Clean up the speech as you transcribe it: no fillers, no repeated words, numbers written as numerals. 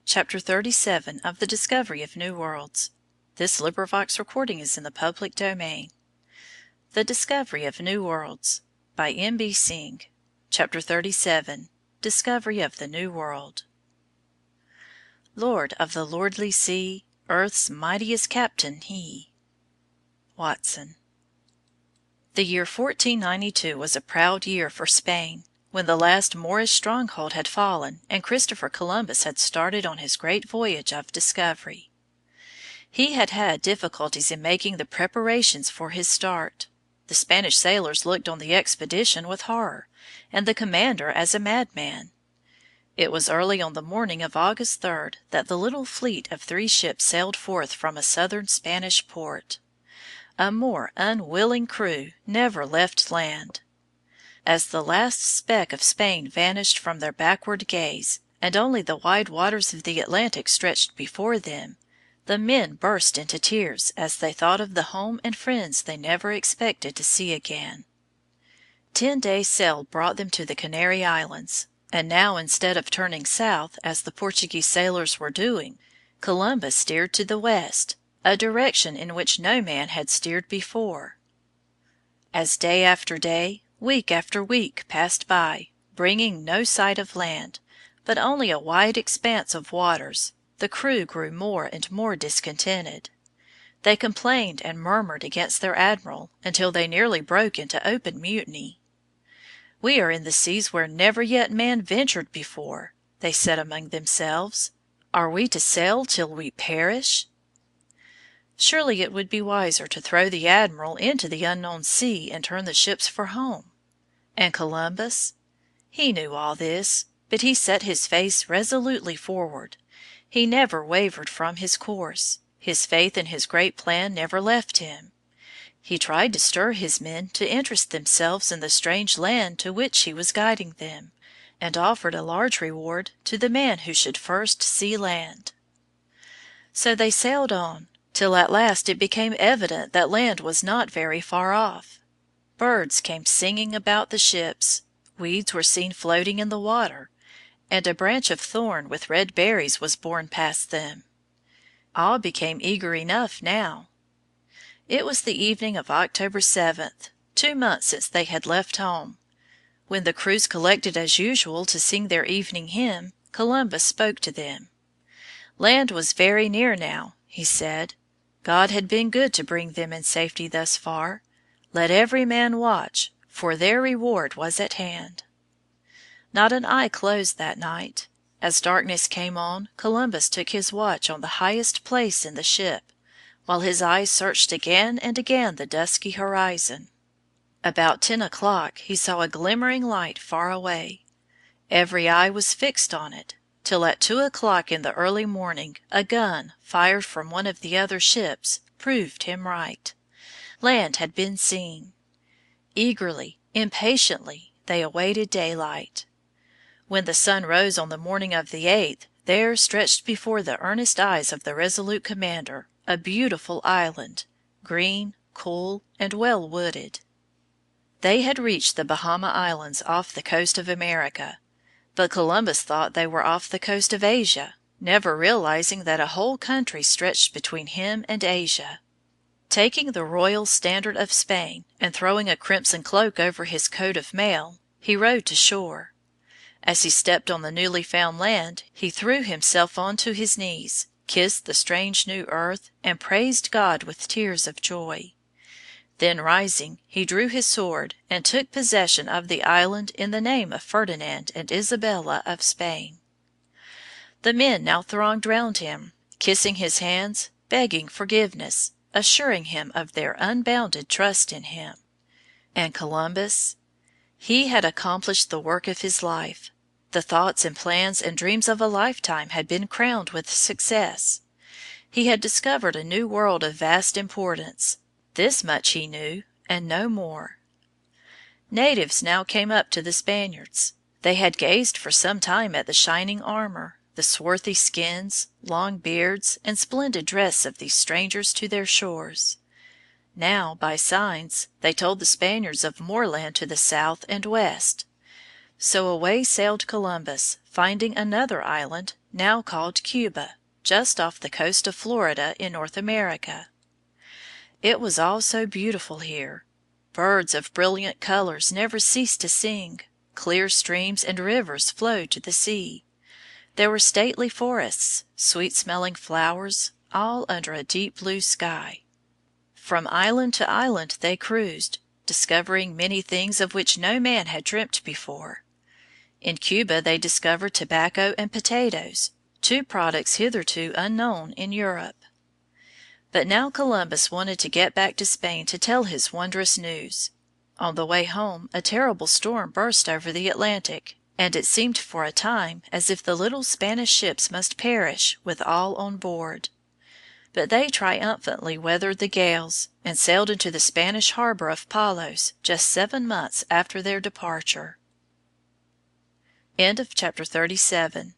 Chapter 37 of the Discovery of New Worlds. The Discovery of New Worlds by M.B. SYNGE. Chapter 37 Discovery of the New World. Lord of the lordly sea, Earth's mightiest captain he. Watson. The year 1492 was a proud year for Spain, when the last Moorish stronghold had fallen and Christopher Columbus had started on his great voyage of discovery. He had had difficulties in making the preparations for his start. The Spanish sailors looked on the expedition with horror, and the commander as a madman. It was early on the morning of August 3rd that the little fleet of 3 ships sailed forth from a southern Spanish port. A more unwilling crew never left land. As the last speck of Spain vanished from their backward gaze, and only the wide waters of the Atlantic stretched before them, the men burst into tears as they thought of the home and friends they never expected to see again. 10 days' sail brought them to the Canary Islands, and now instead of turning south, as the Portuguese sailors were doing, Columbus steered to the west, a direction in which no man had steered before. As day after day, week after week passed by, bringing no sight of land, but only a wide expanse of waters, the crew grew more and more discontented. They complained and murmured against their admiral until they nearly broke into open mutiny. "We are in the seas where never yet man ventured before," they said among themselves. "Are we to sail till we perish?" Surely it would be wiser to throw the admiral into the unknown sea and turn the ships for home. And Columbus? He knew all this, but he set his face resolutely forward. He never wavered from his course. His faith in his great plan never left him. He tried to stir his men to interest themselves in the strange land to which he was guiding them, and offered a large reward to the man who should first see land. So they sailed on, till at last it became evident that land was not very far off. Birds came singing about the ships, weeds were seen floating in the water, and a branch of thorn with red berries was borne past them. All became eager enough now. It was the evening of October 7th, 2 months since they had left home. When the crews collected as usual to sing their evening hymn, Columbus spoke to them. Land was very near now, he said. God had been good to bring them in safety thus far. Let every man watch, for their reward was at hand. Not an eye closed that night. As darkness came on, Columbus took his watch on the highest place in the ship, while his eyes searched again and again the dusky horizon. About 10 o'clock he saw a glimmering light far away. Every eye was fixed on it, till at 2 o'clock in the early morning a gun, fired from one of the other ships, proved him right. Land had been seen. Eagerly, impatiently, they awaited daylight. When the sun rose on the morning of the 8th, there stretched before the earnest eyes of the resolute commander a beautiful island, green, cool, and well wooded. They had reached the Bahama Islands off the coast of America, but Columbus thought they were off the coast of Asia, never realizing that a whole country stretched between him and Asia. Taking the royal standard of Spain and throwing a crimson cloak over his coat of mail, he rowed to shore. As he stepped on the newly found land, he threw himself on to his knees, kissed the strange new earth, and praised God with tears of joy. Then rising, he drew his sword and took possession of the island in the name of Ferdinand and Isabella of Spain. The men now thronged round him, kissing his hands, begging forgiveness, assuring him of their unbounded trust in him. And Columbus? He had accomplished the work of his life. The thoughts and plans and dreams of a lifetime had been crowned with success. He had discovered a new world of vast importance. This much he knew, and no more. Natives now came up to the Spaniards. They had gazed for some time at the shining armor, the swarthy skins, long beards, and splendid dress of these strangers to their shores. Now, by signs, they told the Spaniards of more land to the south and west. So away sailed Columbus, finding another island, now called Cuba, just off the coast of Florida in North America. It was all so beautiful here. Birds of brilliant colors never ceased to sing. Clear streams and rivers flowed to the sea. There were stately forests, sweet-smelling flowers, all under a deep blue sky. From island to island they cruised, discovering many things of which no man had dreamt before. In Cuba they discovered tobacco and potatoes, two products hitherto unknown in Europe. But now Columbus wanted to get back to Spain to tell his wondrous news. On the way home a terrible storm burst over the Atlantic, and it seemed for a time as if the little Spanish ships must perish with all on board. But they triumphantly weathered the gales, and sailed into the Spanish harbor of Palos just 7 months after their departure. Chapter 37.